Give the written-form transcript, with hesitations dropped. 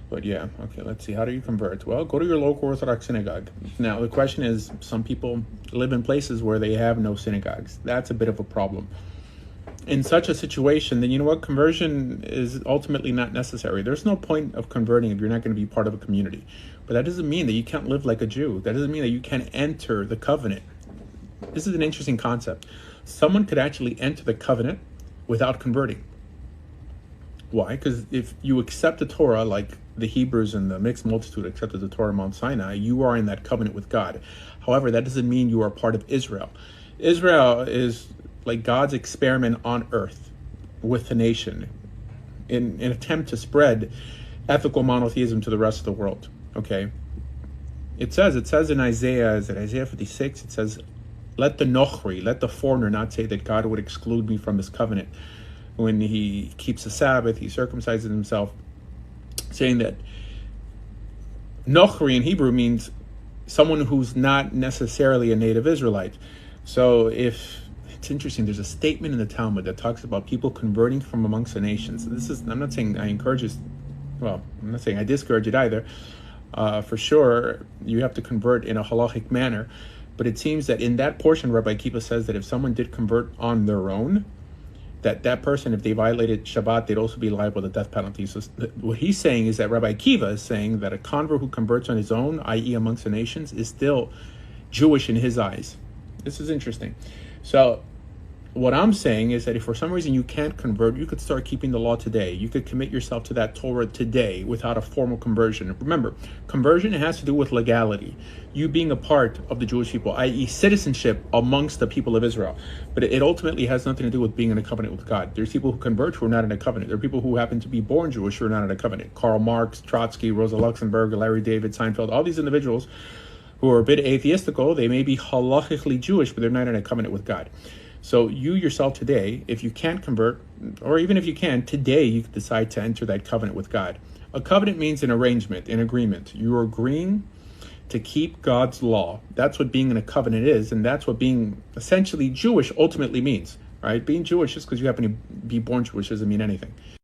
But yeah, okay, let's see. How do you convert? Well, go to your local Orthodox synagogue. Now, the question is, some people live in places where they have no synagogues. That's a bit of a problem. In such a situation, then you know what? Conversion is ultimately not necessary. There's no point of converting if you're not going to be part of a community. But that doesn't mean that you can't live like a Jew. That doesn't mean that you can't enter the covenant. This is an interesting concept. Someone could actually enter the covenant without converting. Why? Because if you accept the Torah, like the Hebrews and the mixed multitude accepted the Torah on Mount Sinai, you are in that covenant with God. However, that doesn't mean you are part of Israel. Israel is like God's experiment on earth with the nation in an attempt to spread ethical monotheism to the rest of the world. Okay? It says in Isaiah, is it Isaiah 56? It says, let the foreigner not say that God would exclude me from his covenant. When he keeps the Sabbath, he circumcises himself, saying that Nochri in Hebrew means someone who's not necessarily a native Israelite. So if it's interesting, there's a statement in the Talmud that talks about people converting from amongst the nations. I'm not saying I encourage it, well, I'm not saying I discourage it either. For sure, you have to convert in a halachic manner. But it seems that in that portion, Rabbi Akiva says that if someone did convert on their own, that person, if they violated Shabbat, they'd also be liable to death penalty. So what he's saying is that Rabbi Akiva is saying that a convert who converts on his own, i.e. amongst the nations, is still Jewish in his eyes. This is interesting. So what I'm saying is that if for some reason you can't convert, you could start keeping the law today. You could commit yourself to that Torah today without a formal conversion. Remember, conversion has to do with legality. You being a part of the Jewish people, i.e. citizenship amongst the people of Israel. But it ultimately has nothing to do with being in a covenant with God. There's people who convert who are not in a covenant. There are people who happen to be born Jewish who are not in a covenant. Karl Marx, Trotsky, Rosa Luxemburg, Larry David, Seinfeld, all these individuals who are a bit atheistical, they may be halachically Jewish, but they're not in a covenant with God. So you yourself today, if you can't convert, or even if you can, today you can decide to enter that covenant with God. A covenant means an arrangement, an agreement. You're agreeing to keep God's law. That's what being in a covenant is, and that's what being essentially Jewish ultimately means, right? Being Jewish just because you happen to be born Jewish doesn't mean anything.